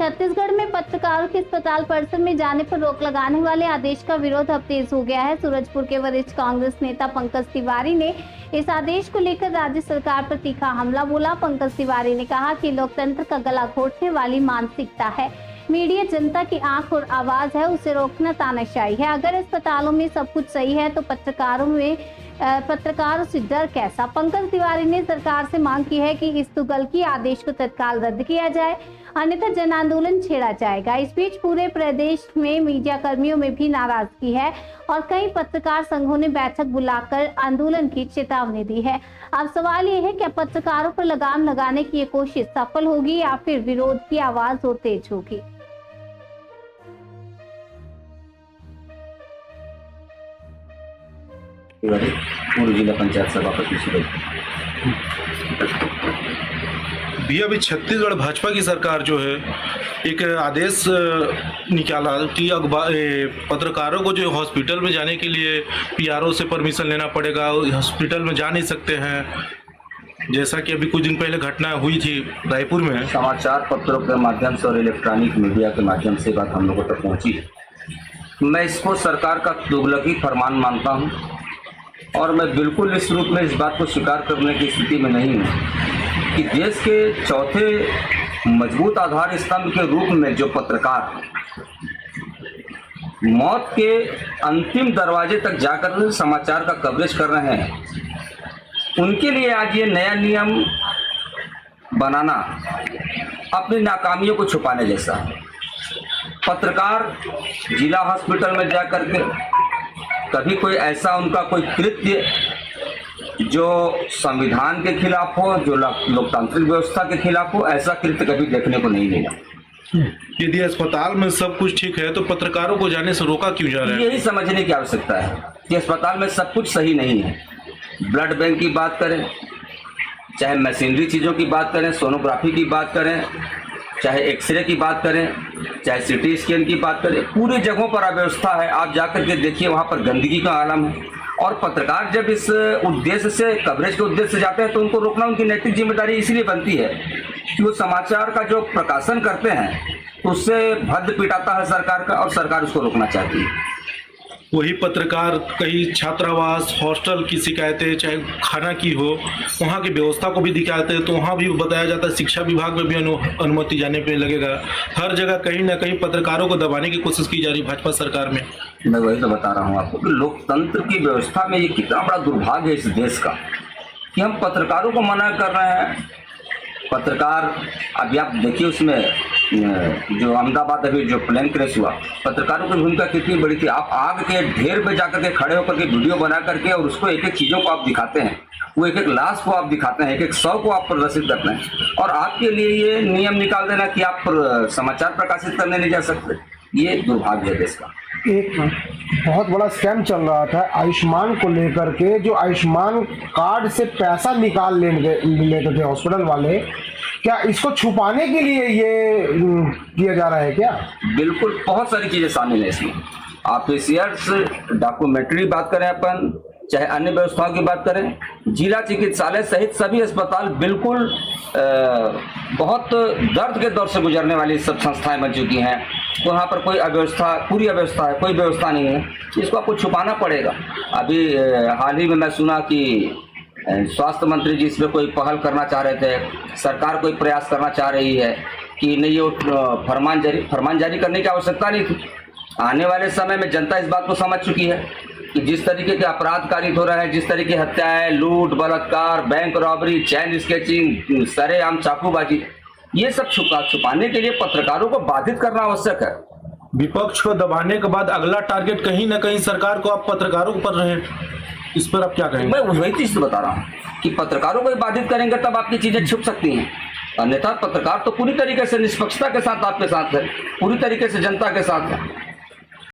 छत्तीसगढ़ में पत्रकारों के अस्पताल परिसर में जाने पर रोक लगाने वाले आदेश का विरोध अब तेज हो गया है। सूरजपुर के वरिष्ठ कांग्रेस नेता पंकज तिवारी ने इस आदेश को लेकर राज्य सरकार पर तीखा हमला बोला। पंकज तिवारी ने कहा कि लोकतंत्र का गला घोटने वाली मानसिकता है। मीडिया जनता की आंख और आवाज है, उसे रोकना तानाशाही है। अगर अस्पतालों में सब कुछ सही है तो पत्रकारों से डर कैसा। पंकज तिवारी ने सरकार से मांग की है कि इस तुगलकी आदेश को तत्काल रद्द किया जाए, अन्यथा जन आंदोलन छेड़ा जाएगा। इस बीच पूरे प्रदेश में मीडिया कर्मियों में भी नाराजगी है और कई पत्रकार संघों ने बैठक बुलाकर आंदोलन की चेतावनी दी है। अब सवाल ये है कि पत्रकारों पर लगाम लगाने की ये कोशिश सफल होगी या फिर विरोध की आवाज और तेज होगी। पूर्व जिला पंचायत सभापति भैया अभी छत्तीसगढ़ भाजपा की सरकार जो है एक आदेश निकाला कि पत्रकारों को जो हॉस्पिटल में जाने के लिए पीआरओ से परमिशन लेना पड़ेगा, हॉस्पिटल में जा नहीं सकते हैं। जैसा कि अभी कुछ दिन पहले घटना हुई थी रायपुर में। समाचार पत्रों के माध्यम से और इलेक्ट्रॉनिक मीडिया के माध्यम से बात हम लोगों तक पहुंची। मैं इसको सरकार का तुगलकी फरमान मानता हूं और मैं बिल्कुल इस रूप में इस बात को स्वीकार करने की स्थिति में नहीं हूँ कि देश के चौथे मजबूत आधार स्तंभ के रूप में जो पत्रकार मौत के अंतिम दरवाजे तक जाकर समाचार का कवरेज कर रहे हैं, उनके लिए आज ये नया नियम बनाना अपनी नाकामियों को छुपाने जैसा है। पत्रकार जिला हॉस्पिटल में जाकर के कभी कोई ऐसा उनका कोई कृत्य जो संविधान के खिलाफ हो, जो लोकतांत्रिक व्यवस्था के खिलाफ हो, ऐसा कृत्य कभी देखने को नहीं मिला। यदि अस्पताल में सब कुछ ठीक है तो पत्रकारों को जाने से रोका क्यों जा रहा है? यही समझने की आवश्यकता है कि अस्पताल में सब कुछ सही नहीं है। ब्लड बैंक की बात करें, चाहे मशीनरी चीज़ों की बात करें, सोनोग्राफी की बात करें, चाहे एक्सरे की बात करें, चाहे सिटी स्कैन की बात करें, पूरी जगहों पर अव्यवस्था है। आप जाकर के देखिए, वहाँ पर गंदगी का आलम है। और पत्रकार जब इस उद्देश्य से, कवरेज के उद्देश्य से जाते हैं तो उनको रोकना उनकी नैतिक जिम्मेदारी इसलिए बनती है कि वो समाचार का जो प्रकाशन करते हैं उससे भद्द पिटाता है सरकार का, और सरकार उसको रोकना चाहती है। वही पत्रकार कई छात्रावास, हॉस्टल की शिकायतें, चाहे खाना की हो, वहाँ की व्यवस्था को भी दिखाते हैं तो वहाँ भी बताया जाता है शिक्षा विभाग में भी अनुमति जाने पे लगेगा। हर जगह कहीं ना कहीं पत्रकारों को दबाने की कोशिश की जा रही भाजपा सरकार में। मैं वही तो बता रहा हूँ आपको कि लोकतंत्र की व्यवस्था में ये कितना बड़ा दुर्भाग्य है इस देश का कि हम पत्रकारों को मना कर रहे हैं। पत्रकार अभी आप देखिए, उसमें जो अहमदाबाद अभी जो प्लेन क्रैश हुआ, पत्रकारों की भूमिका कितनी बड़ी थी। आप आग के ढेर पे जाकर के खड़े होकर के वीडियो बना करके और उसको एक एक चीज़ों को आप दिखाते हैं, वो एक एक लाश को आप दिखाते हैं, एक एक शव को आप प्रदर्शित करते हैं, और आपके लिए ये नियम निकाल देना कि आप समाचार प्रकाशित करने नहीं जा सकते, ये दुर्भाग्य है देश का। एक बहुत बड़ा स्कैम चल रहा था आयुष्मान को लेकर के, जो आयुष्मान कार्ड से पैसा निकाल लेते थे हॉस्पिटल वाले। क्या इसको छुपाने के लिए ये किया जा रहा है क्या? बिल्कुल, बहुत सारी चीजें शामिल है इसमें। आप पेशियंट्स डॉक्यूमेंट्री बात करें अपन, चाहे अन्य व्यवस्थाओं की बात करें, जिला चिकित्सालय सहित सभी अस्पताल बिल्कुल बहुत दर्द के दौर से गुजरने वाली सब संस्थाएं बन चुकी हैं। तो वहाँ पर कोई अव्यवस्था, पूरी अव्यवस्था है, कोई व्यवस्था नहीं है, इसको आपको छुपाना पड़ेगा। अभी हाल ही में मैं सुना कि स्वास्थ्य मंत्री जी इसमें कोई पहल करना चाह रहे थे, सरकार कोई प्रयास करना चाह रही है कि नहीं, ये फरमान जारी करने की आवश्यकता नहीं थी। आने वाले समय में जनता इस बात को समझ चुकी है कि जिस तरीके के अपराध कारित हो रहे हैं, जिस तरीके की हत्याएं, लूट, बलात्कार, बैंक रॉबरी, चैन स्केचिंग, सरेआम चाकूबाजी, ये सब छुपाने के लिए पत्रकारों को बाधित करना आवश्यक है। विपक्ष को दबाने के बाद अगला टारगेट कहीं ना कहीं सरकार को, आप पत्रकारों पर रहे, इस पर आप क्या कहेंगे? मैं वही चीज बता रहा हूँ कि पत्रकारों को बाधित करेंगे तब आपकी चीजें छुप सकती हैं, अन्यथा पत्रकार तो पूरी तरीके से निष्पक्षता के साथ आपके साथ है, पूरी तरीके से जनता के साथ है।